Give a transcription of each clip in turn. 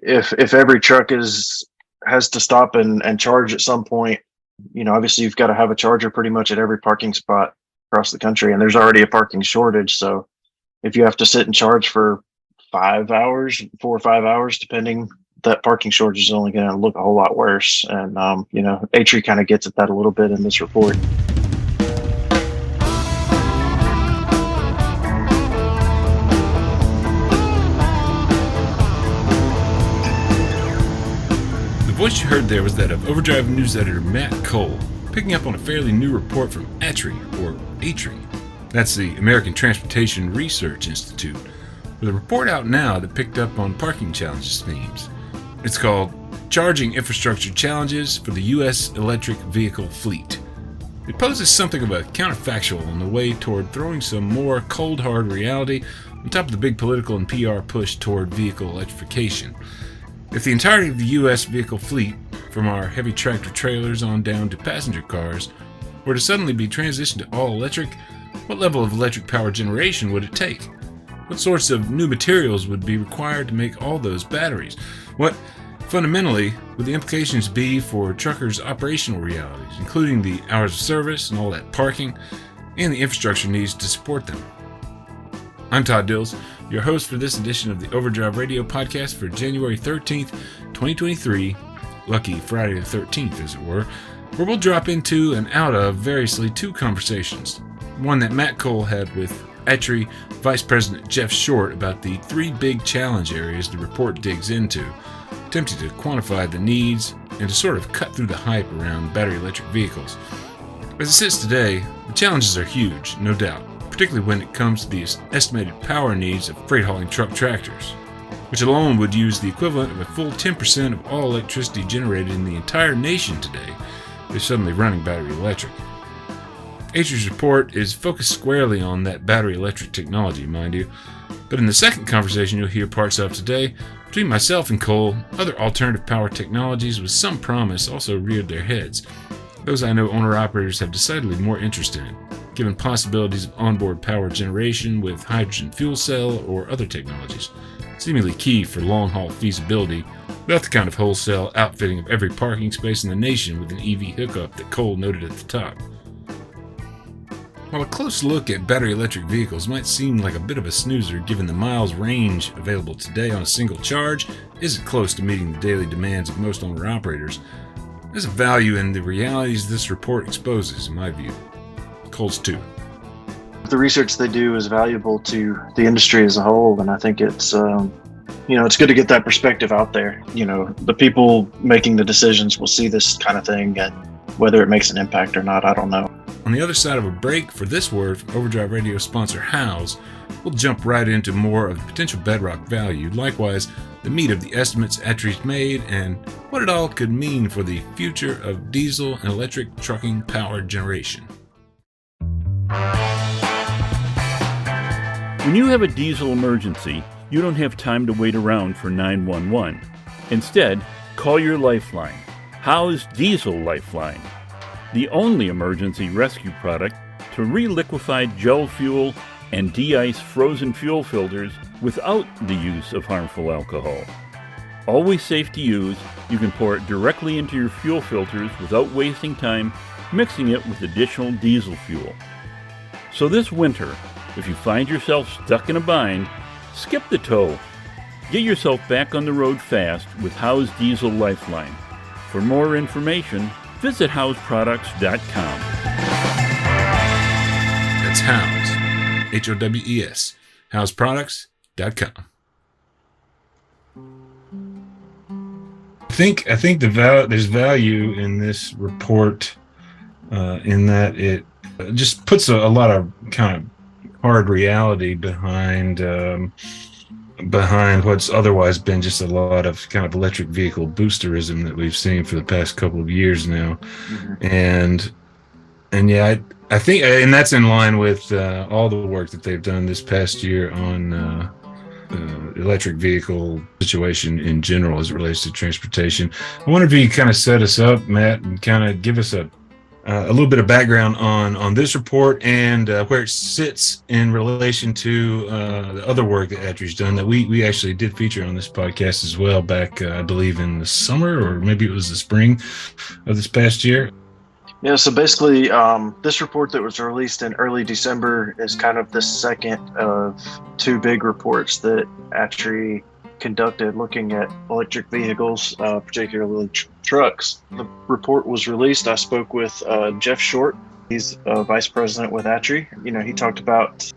if every truck has to stop and charge at some point, obviously you've got to have a charger pretty much at every parking spot across the country, and there's already a parking shortage. So if you have to sit and charge for 5 hours, 4 or 5 hours, depending, that parking shortage is only going to look a whole lot worse. And, ATRI kind of gets at that a little bit in this report. The voice you heard there was that of Overdrive News editor Matt Cole, picking up on a fairly new report from ATRI, or ATRI. That's the American Transportation Research Institute, with a report out now that picked up on parking challenges themes. It's called Charging Infrastructure Challenges for the U.S. Electric Vehicle Fleet. It poses something of a counterfactual on the way toward throwing some more cold hard reality on top of the big political and PR push toward vehicle electrification. If the entirety of the U.S. vehicle fleet, from our heavy tractor trailers on down to passenger cars, were to suddenly be transitioned to all electric, what level of electric power generation would it take? What sorts of new materials would be required to make all those batteries? What, fundamentally, would the implications be for truckers' operational realities, including the hours of service and all that parking, and the infrastructure needs to support them? I'm Todd Dills, your host for this edition of the Overdrive Radio podcast for January 13th, 2023, lucky Friday the 13th, as it were, where we'll drop into and out of variously two conversations. One that Matt Cole had with ATRI Vice President Jeff Short about the three big challenge areas the report digs into, attempting to quantify the needs and to sort of cut through the hype around battery electric vehicles. As it sits today, the challenges are huge, no doubt, particularly when it comes to the estimated power needs of freight hauling truck tractors, which alone would use the equivalent of a full 10% of all electricity generated in the entire nation today if suddenly running battery electric. ATRI's report is focused squarely on that battery electric technology, mind you, but in the second conversation you'll hear parts of today, between myself and Cole, other alternative power technologies with some promise also reared their heads. Those I know owner-operators have decidedly more interest in, given possibilities of onboard power generation with hydrogen fuel cell or other technologies, seemingly key for long-haul feasibility, without the kind of wholesale outfitting of every parking space in the nation with an EV hookup that Cole noted at the top. While a close look at battery electric vehicles might seem like a bit of a snoozer given the miles range available today on a single charge isn't close to meeting the daily demands of most owner-operators, there's a value in the realities this report exposes, in my view. Cole's too. The research they do is valuable to the industry as a whole, and I think it's it's good to get that perspective out there. The people making the decisions will see this kind of thing, and whether it makes an impact or not, I don't know. On the other side of a break for this word from Overdrive Radio sponsor House, we'll jump right into more of the potential bedrock value, likewise the meat of the estimates ATRI's made, and what it all could mean for the future of diesel and electric trucking power generation. When you have a diesel emergency, you don't have time to wait around for 911. Instead, call your Lifeline, Howe's Diesel Lifeline, the only emergency rescue product to re-liquefy gel fuel and de-ice frozen fuel filters without the use of harmful alcohol. Always safe to use, you can pour it directly into your fuel filters without wasting time mixing it with additional diesel fuel. So this winter, if you find yourself stuck in a bind, skip the tow. Get yourself back on the road fast with Howe's Diesel Lifeline. For more information, visit howesproducts.com. That's Howes, H-O-W-E-S, howesproducts.com. I think there's value in this report in that it just puts a lot of kind of hard reality behind what's otherwise been just a lot of kind of electric vehicle boosterism that we've seen for the past couple of years now. Mm-hmm. And yeah, I think, and that's in line with all the work that they've done this past year on electric vehicle situation in general as it relates to transportation. I wonder if you kind of set us up, Matt, and kind of give us a a little bit of background on this report and where it sits in relation to the other work that ATRI's done that we actually did feature on this podcast as well back, I believe, in the summer, or maybe it was the spring of this past year. Yeah, so basically, this report that was released in early December is kind of the second of two big reports that ATRI conducted looking at electric vehicles, particularly trucks. The report was released. I spoke with Jeff Short. He's vice president with ATRI. He talked about,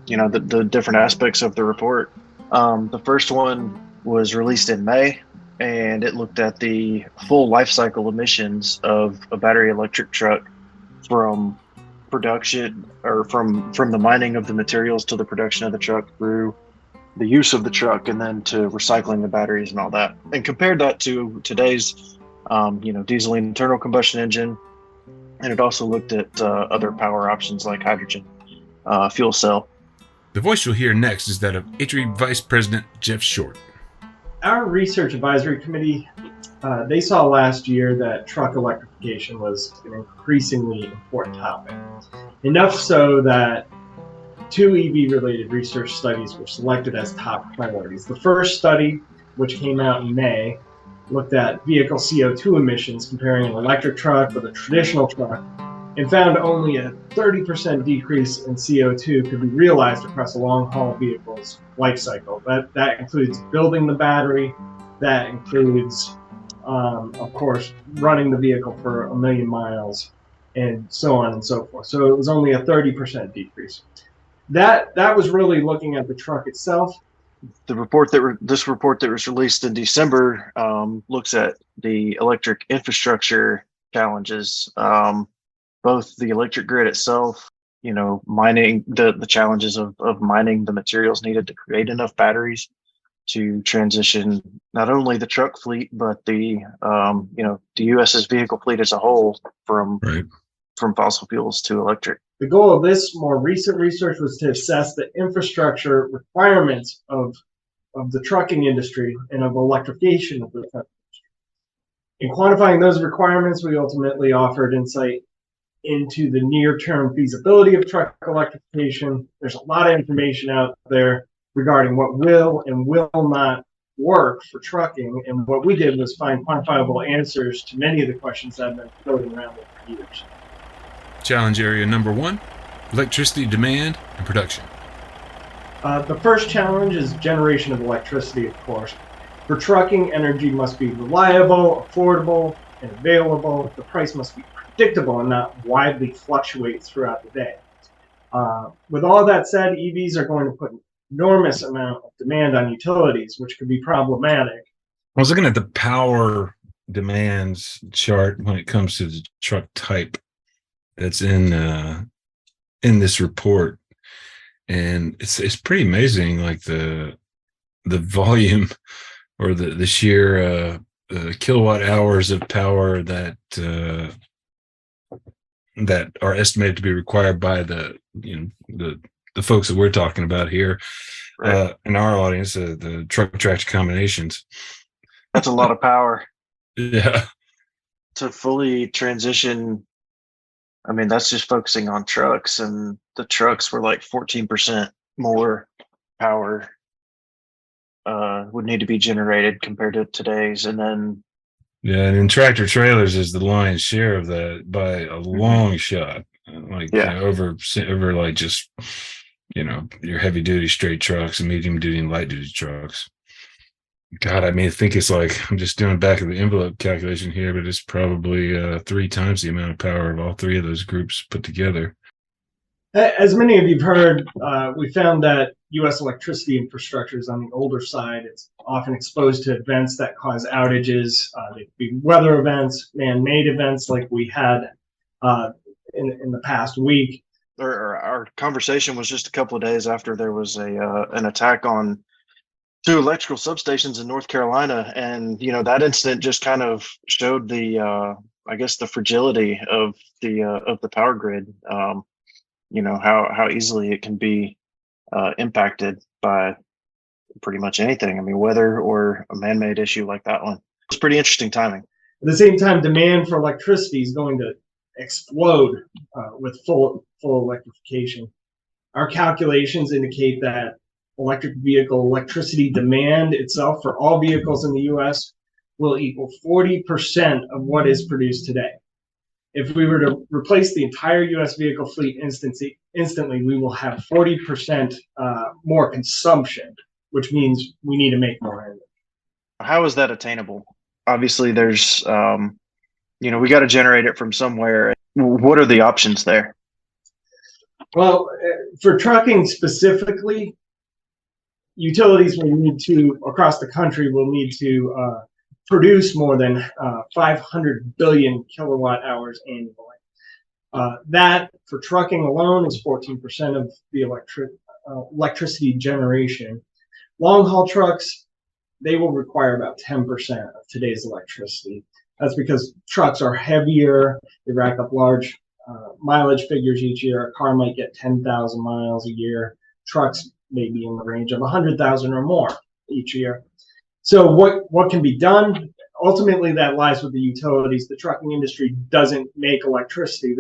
the different aspects of the report. The first one was released in May, and it looked at the full life cycle emissions of a battery electric truck from production, or from the mining of the materials to the production of the truck, through the use of the truck, and then to recycling the batteries and all that, and compared that to today's diesel internal combustion engine. And it also looked at other power options like hydrogen fuel cell. The voice you'll hear next is that of ATRI Vice President Jeff Short. Our research advisory committee, they saw last year that truck electrification was an increasingly important topic. Enough so that two EV-related research studies were selected as top priorities. The first study, which came out in May, looked at vehicle CO2 emissions comparing an electric truck with a traditional truck, and found only a 30% decrease in CO2 could be realized across a long-haul vehicle's life cycle. That includes building the battery, that includes, of course, running the vehicle for 1 million miles, and so on and so forth. So it was only a 30% decrease. That was really looking at the truck itself. This report that was released in December looks at the electric infrastructure challenges. Both the electric grid itself, mining the challenges of mining the materials needed to create enough batteries to transition not only the truck fleet, but the US's vehicle fleet as a whole from fossil fuels to electric. The goal of this more recent research was to assess the infrastructure requirements of the trucking industry and of electrification of the truck industry. In quantifying those requirements, we ultimately offered insight into the near-term feasibility of truck electrification. There's a lot of information out there regarding what will and will not work for trucking, and what we did was find quantifiable answers to many of the questions that have been floating around for years. Challenge area number 1, electricity demand and production. The first challenge is generation of electricity, of course. For trucking, energy must be reliable, affordable, and available. The price must be predictable and not widely fluctuate throughout the day. With all that said, EVs are going to put an enormous amount of demand on utilities, which could be problematic. I was looking at the power demands chart when it comes to the truck type that's in this report, and it's pretty amazing, like the volume or the sheer kilowatt hours of power that are estimated to be required by the folks that we're talking about here, Right. in our audience, the truck tractor combinations. That's a lot of power. Yeah. To fully transition. I mean, that's just focusing on trucks, and the trucks were like 14% more power would need to be generated compared to today's. And then Yeah, and tractor trailers is the lion's share of that by a long shot. Over like just your heavy duty straight trucks and medium duty and light duty trucks. God, I mean, I think it's like, I'm just doing back of the envelope calculation here, but it's probably 3 times the amount of power of all 3 of those groups put together. As many of you've heard, we found that U.S. electricity infrastructure is on the older side. It's often exposed to events that cause outages. They could be weather events, man-made events like we had in the past week. Our conversation was just a couple of days after there was an attack on 2 electrical substations in North Carolina, and that incident just kind of showed the fragility of the power grid. How easily it can be impacted by pretty much anything. I mean, weather or a man-made issue like that one. It's pretty interesting timing. At the same time, demand for electricity is going to explode with full electrification. Our calculations indicate that electric vehicle electricity demand itself for all vehicles in the U.S. will equal 40% of what is produced today. If we were to replace the entire U.S. vehicle fleet instantly, we will have 40% more consumption, which means we need to make more energy. How is that attainable? Obviously, there's, we got to generate it from somewhere. What are the options there? Well, for trucking specifically, utilities will need to, across the country, will need to produce more than 500 billion kilowatt hours annually. That, for trucking alone, is 14% of the electricity generation. Long-haul trucks, they will require about 10% of today's electricity. That's because trucks are heavier, they rack up large mileage figures each year. A car might get 10,000 miles a year. Trucks may be in the range of 100,000 or more each year. So what can be done? Ultimately, that lies with the utilities. The trucking industry doesn't make electricity.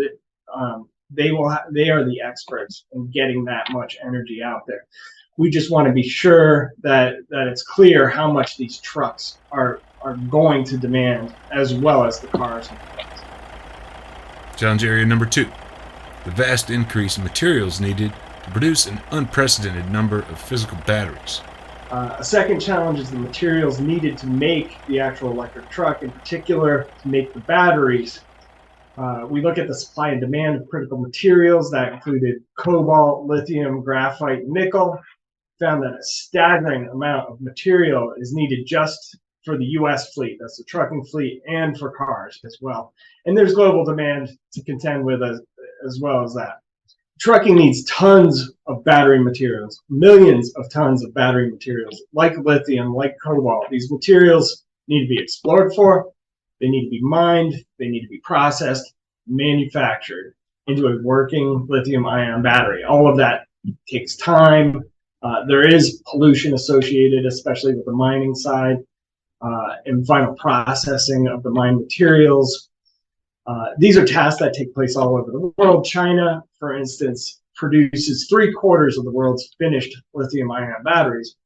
They are the experts in getting that much energy out there. We just want to be sure that it's clear how much these trucks are going to demand, as well as the cars and trucks. Challenge area number 2, the vast increase in materials needed to produce an unprecedented number of physical batteries. A second challenge is the materials needed to make the actual electric truck, in particular to make the batteries. We look at the supply and demand of critical materials that included cobalt, lithium, graphite, nickel. Found that a staggering amount of material is needed just for the U.S. fleet, that's the trucking fleet, and for cars as well. And there's global demand to contend with as well as that. Trucking needs tons of battery materials, millions of tons of battery materials, like lithium, like cobalt. These materials need to be explored for, they need to be mined, they need to be processed, manufactured into a working lithium-ion battery. All of that takes time. There is pollution associated, especially with the mining side and final processing of the mined materials. These are tasks that take place all over the world. China, for instance, produces 3/4 of the world's finished lithium-ion batteries.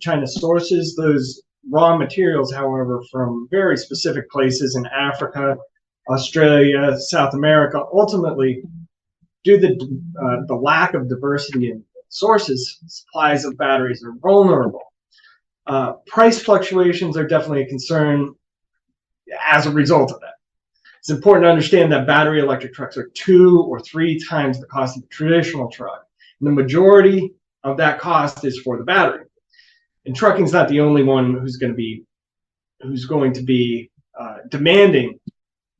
China sources those raw materials, however, from very specific places in Africa, Australia, South America. Ultimately, due to the lack of diversity in sources, supplies of batteries are vulnerable. Price fluctuations are definitely a concern as a result of that. It's important to understand that battery electric trucks are 2 or 3 times the cost of a traditional truck. And the majority of that cost is for the battery. And trucking is not the only one who's going to be demanding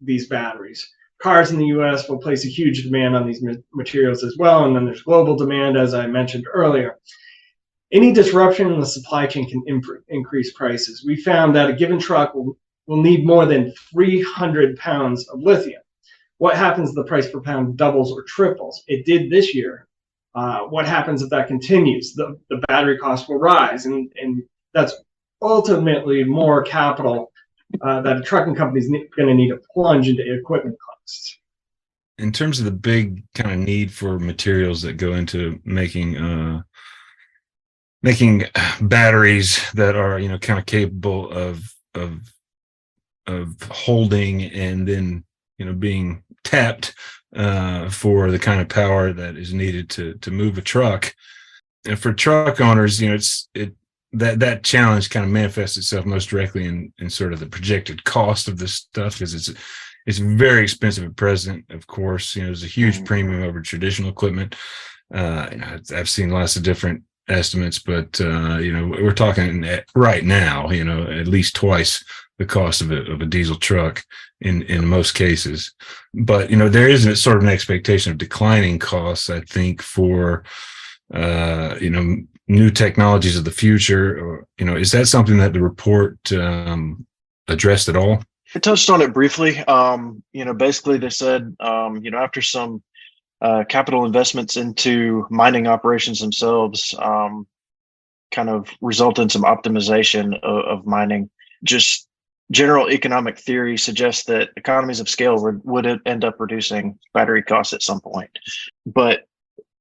these batteries. Cars in the U.S. will place a huge demand on these materials as well, and then there's global demand, as I mentioned earlier. Any disruption in the supply chain can increase prices. We found that a given truck will need more than 300 pounds of lithium. What happens if the price per pound doubles or triples? It did this year. What happens if that continues? The battery cost will rise, and that's ultimately more capital that a trucking company is going to need to plunge into equipment costs. In terms of the big kind of need for materials that go into making batteries that are kind of capable of holding and then being tapped for the kind of power that is needed to move a truck, and for truck owners, that challenge kind of manifests itself most directly in sort of the projected cost of this stuff, because it's very expensive at present. Of course, there's a huge premium over traditional equipment. I've seen lots of different estimates, but we're talking right now, at least twice the cost of a diesel truck in most cases. But there is sort of an expectation of declining costs, I think, for new technologies of the future. Or is that something that the report addressed at all? It touched on it briefly. Basically they said, after some capital investments into mining operations themselves, kind of result in some optimization of mining. Just general economic theory suggests that economies of scale would end up reducing battery costs at some point. But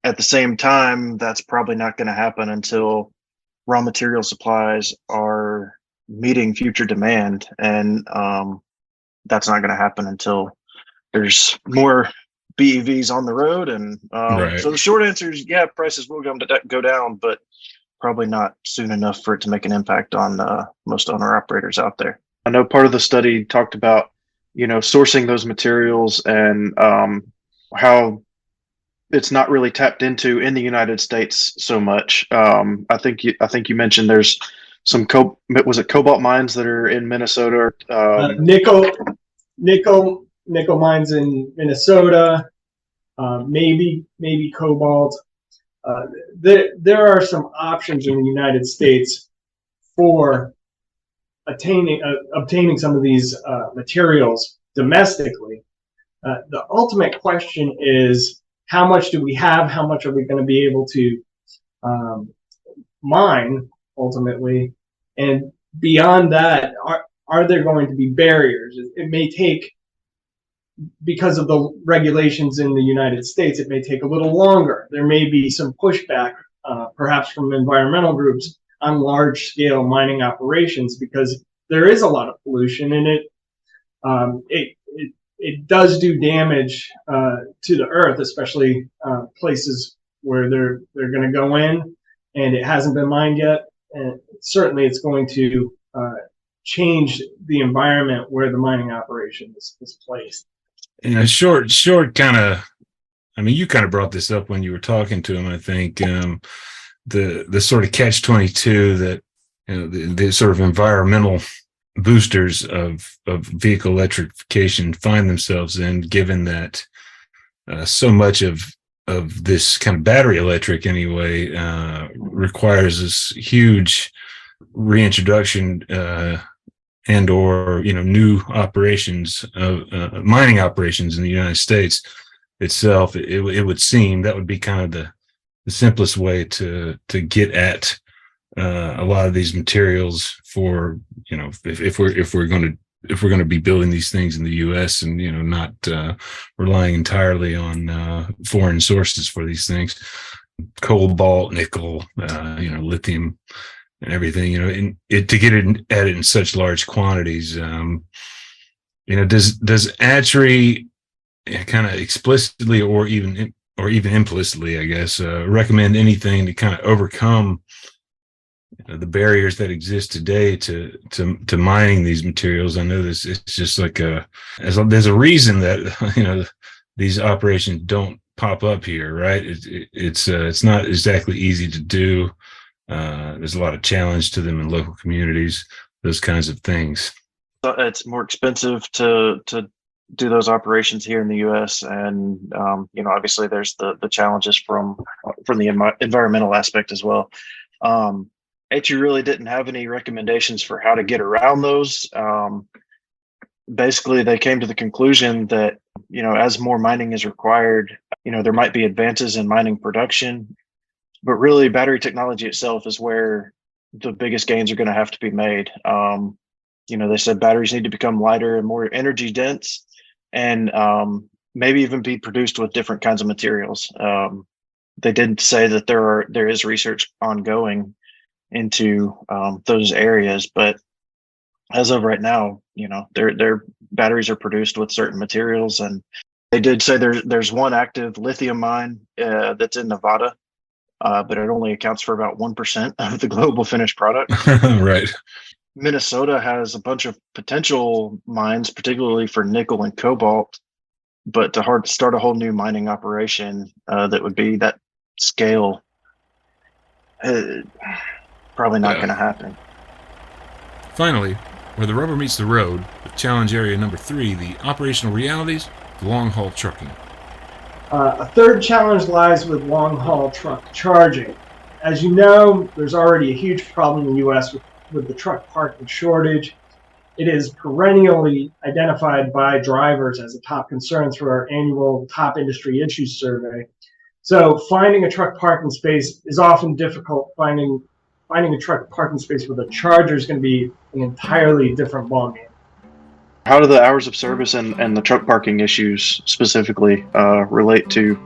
at the same time, that's probably not going to happen until raw material supplies are meeting future demand. And that's not going to happen until there's more BEVs on the road. And Right. so the short answer is, yeah, prices will go down, but probably not soon enough for it to make an impact on most owner operators out there. I know part of the study talked about, sourcing those materials and how it's not really tapped into in the United States so much. I think you mentioned there's some was it cobalt mines that are in Minnesota? Nickel mines in Minnesota, maybe cobalt. There are some options in the United States for obtaining some of these materials domestically. The ultimate question is, how much do we have? How much are we going to be able to mine ultimately? And beyond that, are there going to be barriers? It may take, because of the regulations in the United States, it may take a little longer. There may be some pushback, perhaps from environmental groups, on large-scale mining operations, because there is a lot of pollution, and it does do damage to the earth, especially places where they're going to go in and it hasn't been mined yet. And certainly, it's going to change the environment where the mining operation is placed. Short kind of. I mean, you kind of brought this up when you were talking to him. I think the sort of catch-22 that the sort of environmental boosters of vehicle electrification find themselves in, given that so much of this kind of battery electric anyway requires this huge reintroduction and or new operations of mining operations in the United States itself. It would seem that would be kind of the simplest way to get at a lot of these materials for if we're going to be building these things in the U.S. and not relying entirely on foreign sources for these things, cobalt, nickel, lithium, and everything. To get it at it in such large quantities. Does ATRI kind of explicitly or even implicitly, I guess, recommend anything to kind of overcome the barriers that exist today to mining these materials? I know this it's just like there's a reason that these operations don't pop up here, right? It's not exactly easy to do. There's a lot of challenge to them in local communities, those kinds of things. It's more expensive to do those operations here in the U.S. and obviously there's the challenges from the environmental aspect as well. ATRI really didn't have any recommendations for how to get around those. Basically, they came to the conclusion that as more mining is required, there might be advances in mining production, but really battery technology itself is where the biggest gains are going to have to be made. They said batteries need to become lighter and more energy dense, and maybe even be produced with different kinds of materials. They did say that there is research ongoing into those areas, but as of right now, their batteries are produced with certain materials, and they did say there's one active lithium mine that's in Nevada, but it only accounts for about 1% of the global finished product. Right. Minnesota has a bunch of potential mines, particularly for nickel and cobalt, but to start a whole new mining operation that would be that scale, probably not going to happen. Finally, where the rubber meets the road, with challenge area number 3, the operational realities of long-haul trucking. A third challenge lies with long-haul truck charging. As you know, there's already a huge problem in the U.S. with the truck parking shortage. It is perennially identified by drivers as a top concern through our annual Top Industry Issues Survey. So finding a truck parking space is often difficult. Finding a truck parking space with a charger is going to be an entirely different ballgame. how do the hours of service and the truck parking issues specifically relate to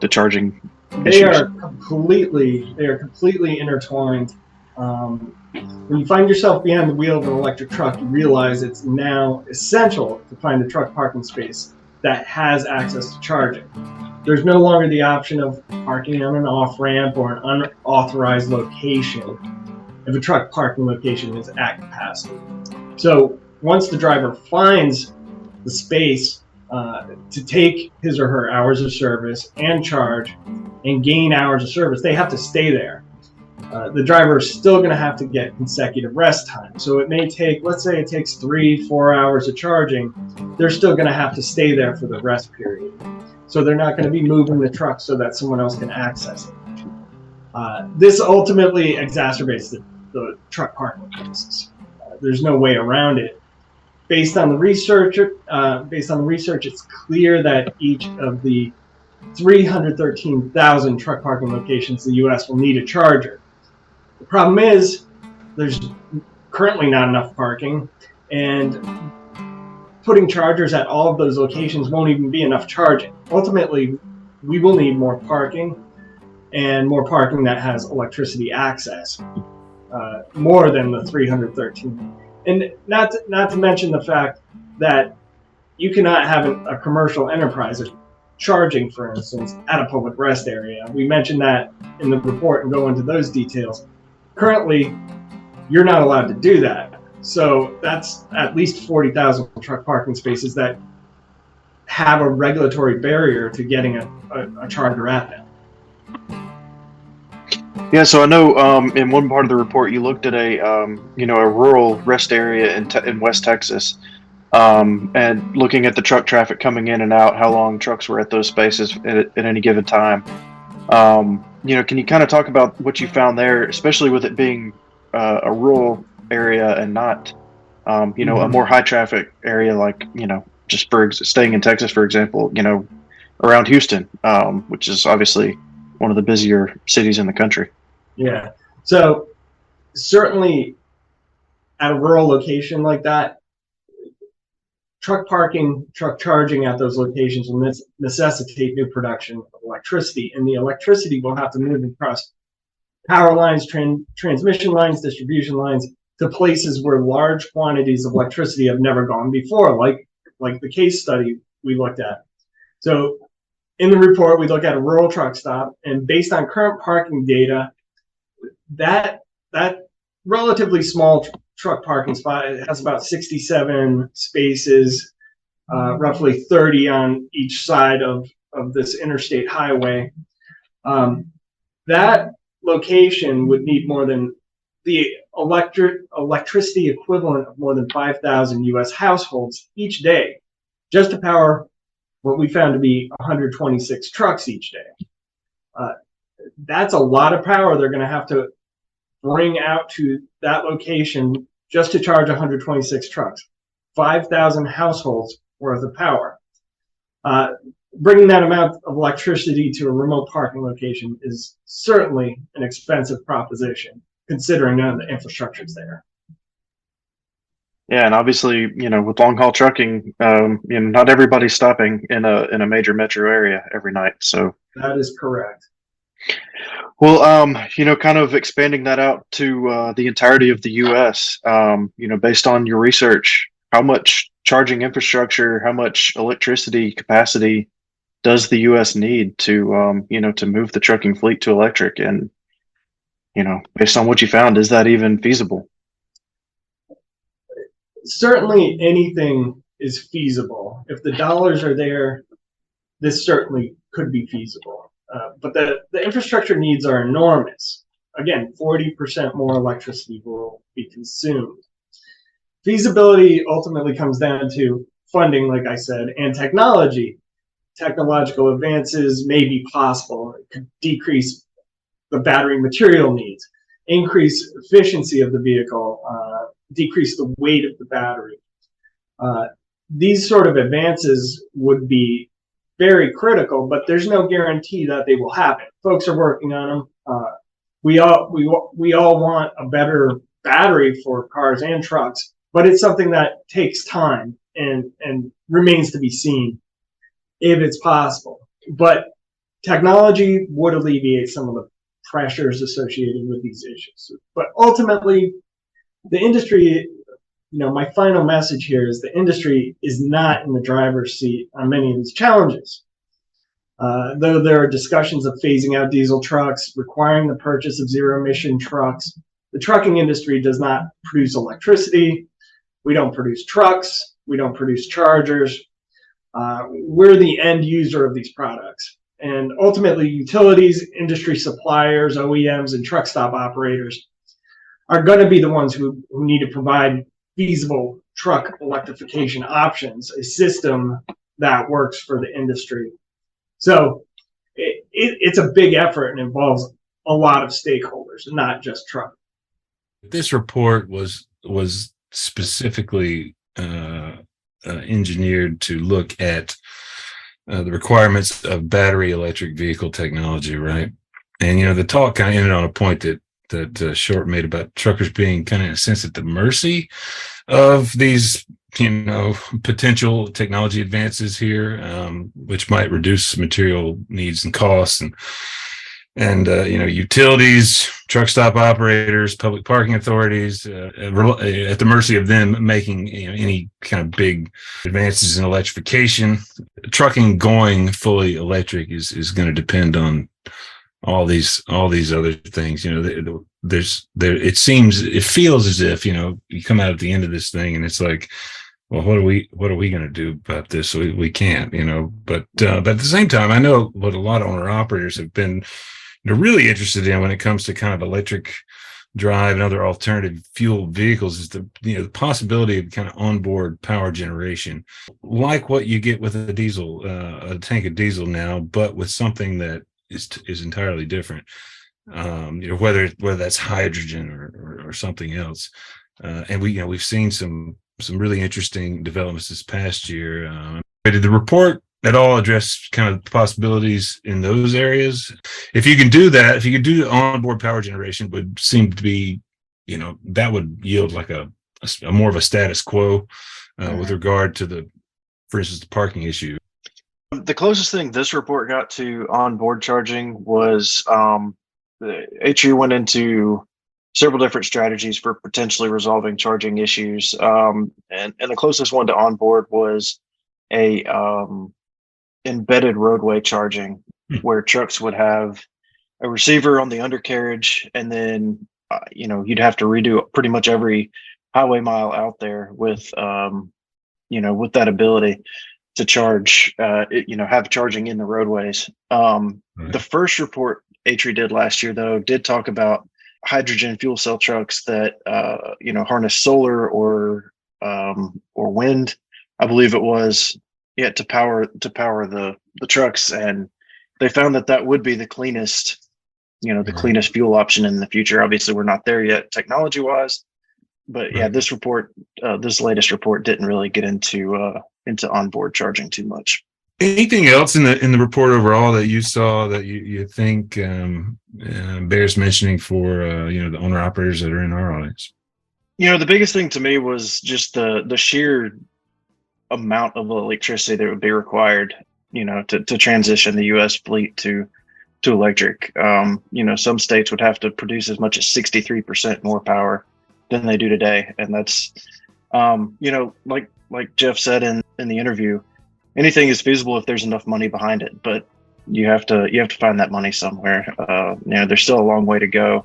the charging They issues? are completely intertwined. When you find yourself behind the wheel of an electric truck, you realize it's now essential to find a truck parking space that has access to charging. There's no longer the option of parking on an off-ramp or an unauthorized location if a truck parking location is at capacity. So once the driver finds the space to take his or her hours of service and charge and gain hours of service, they have to stay there. The driver is still going to have to get consecutive rest time. So it may take, let's say it takes 3-4 hours of charging, they're still going to have to stay there for the rest period. So they're not going to be moving the truck so that someone else can access it. This ultimately exacerbates the truck parking crisis. There's no way around it. Based on the research, it's clear that each of the 313,000 truck parking locations in the U.S. will need a charger. The problem is there's currently not enough parking, and putting chargers at all of those locations won't even be enough charging. Ultimately, we will need more parking, and more parking that has electricity access, more than the 313. And not to mention the fact that you cannot have a commercial enterprise charging, for instance, at a public rest area. We mentioned that in the report and go into those details. Currently, you're not allowed to do that. So that's at least 40,000 truck parking spaces that have a regulatory barrier to getting a charger at them. Yeah, so I know in one part of the report you looked at a rural rest area in West Texas, and looking at the truck traffic coming in and out, how long trucks were at those spaces at any given time. Can you kind of talk about what you found there, especially with it being a rural area and not a more high traffic area, like just for staying in Texas, for example, around Houston, which is obviously one of the busier cities in the country. Yeah. So certainly at a rural location like that, truck parking, truck charging at those locations will necessitate new production of electricity, and the electricity will have to move across power lines, transmission lines, distribution lines to places where large quantities of electricity have never gone before, like the case study we looked at. So in the report, we look at a rural truck stop, and based on current parking data, that relatively small truck parking spot, it has about 67 spaces, roughly 30 on each side of this interstate highway. That location would need more than the electricity equivalent of more than 5,000 U.S. households each day, just to power what we found to be 126 trucks each day. That's a lot of power they're going to have to bring out to that location just to charge 126 trucks. 5,000 households worth of power. Bringing that amount of electricity to a remote parking location is certainly an expensive proposition, considering none of the infrastructure is there. Yeah, and obviously, with long haul trucking, not everybody's stopping in a major metro area every night. So that is correct. Well, kind of expanding that out to the entirety of the U.S. Based on your research, how much charging infrastructure, how much electricity capacity does the U.S. need to, to move the trucking fleet to electric? And, based on what you found, is that even feasible? Certainly anything is feasible. If the dollars are there, this certainly could be feasible. But the infrastructure needs are enormous. Again, 40% more electricity will be consumed. Feasibility ultimately comes down to funding, like I said, and technology. Technological advances may be possible. It could decrease the battery material needs, increase efficiency of the vehicle, decrease the weight of the battery. These sort of advances would be very critical, but there's no guarantee that they will happen. Folks are working on them. We all want a better battery for cars and trucks, but it's something that takes time and remains to be seen if it's possible. But technology would alleviate some of the pressures associated with these issues. But ultimately, the industry, my final message here is the industry is not in the driver's seat on many of these challenges. Though there are discussions of phasing out diesel trucks, requiring the purchase of zero-emission trucks, the trucking industry does not produce electricity. We don't produce trucks. We don't produce chargers. We're the end user of these products. And ultimately, utilities, industry suppliers, OEMs, and truck stop operators are going to be the ones who need to provide feasible truck electrification options, a system that works for the industry. So it's a big effort and involves a lot of stakeholders, not just truck. This report was specifically engineered to look at the requirements of battery electric vehicle technology, right? And the talk kind of ended on a point that Short made about truckers being kind of, in a sense, at the mercy of these potential technology advances here, which might reduce material needs and costs, and utilities, truck stop operators, public parking authorities, at the mercy of them making any kind of big advances in electrification. Trucking going fully electric is going to depend on all these other things. It feels as if you come out at the end of this thing and it's like, well, what are we going to do about this? So we can't, but at the same time, I know what a lot of owner operators have been really interested in when it comes to kind of electric drive and other alternative fuel vehicles is the possibility of kind of onboard power generation, like what you get with a tank of diesel now, but with something that is entirely different. Whether that's hydrogen or something else. And we've seen some really interesting developments this past year. Did the report at all address kind of possibilities in those areas? If you can do that, if you can do the onboard power generation, would seem to be, that would yield like a more of a status quo with regard to for instance, the parking issue. The closest thing this report got to onboard charging was the ATRI went into several different strategies for potentially resolving charging issues. And the closest one to onboard was a embedded roadway charging, where trucks would have a receiver on the undercarriage, and then you'd have to redo pretty much every highway mile out there with with that ability to charge, have charging in the roadways. Right. The first report ATRI did last year, though, did talk about hydrogen fuel cell trucks that harness solar or wind, I believe it was, to power the trucks, and they found that would be the cleanest, cleanest fuel option in the future. Obviously, we're not there yet technology wise, but yeah, this latest report didn't really get into onboard charging too much. Anything else in the report overall that you saw that you think bears mentioning for the owner operators that are in our audience? The biggest thing to me was just the sheer amount of electricity that would be required, to transition the U.S. fleet to electric. Some states would have to produce as much as 63% more power than they do today, and that's like Jeff said in the interview, anything is feasible if there's enough money behind it, but you have to find that money somewhere. There's still a long way to go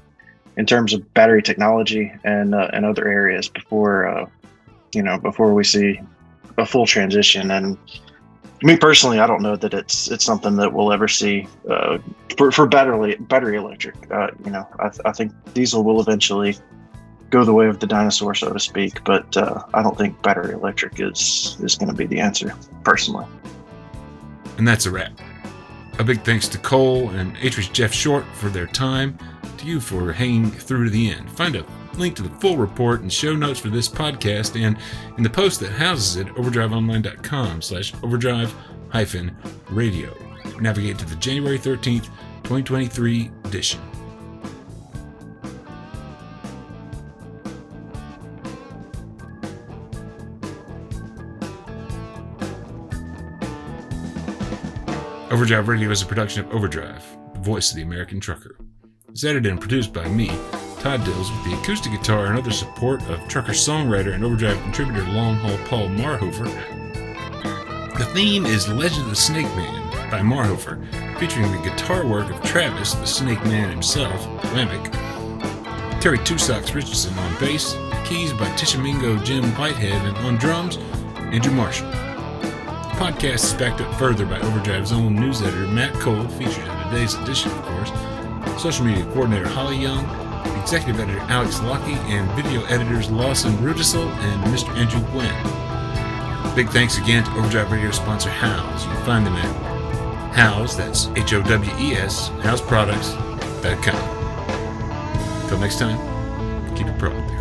in terms of battery technology and other areas before we see a full transition. And me personally, I don't know that it's something that we'll ever see for battery electric. I think diesel will eventually go the way of the dinosaur, so to speak, but I don't think battery electric is going to be the answer, personally. And that's a wrap. A big thanks to Cole and ATRI's Jeff Short for their time, to you for hanging through to the end. Find a link to the full report and show notes for this podcast and in the post that houses it, overdriveonline.com/overdrive-radio. Navigate to the January 13th, 2023 edition. Overdrive Radio is a production of Overdrive, the voice of the American trucker. It's edited and produced by me, Todd Dills, with the acoustic guitar and other support of trucker songwriter and Overdrive contributor Long Haul Paul Marhofer. The theme is Legend of the Snake Man by Marhofer, featuring the guitar work of Travis, the Snake Man himself, Wemmick, Terry Two Socks Richardson on bass, keys by Tishomingo Jim Whitehead, and on drums, Andrew Marshall. The podcast is backed up further by Overdrive's own news editor Matt Cole, featured in today's edition, of course, social media coordinator Holly Young, executive editor Alex Lockie, and video editors Lawson Rudisell and Mr. Andrew Gwynn. Big thanks again to Overdrive Radio sponsor Howes. You can find them at Howes, that's Howes, houseproducts.com. Until next time, keep it pro out there.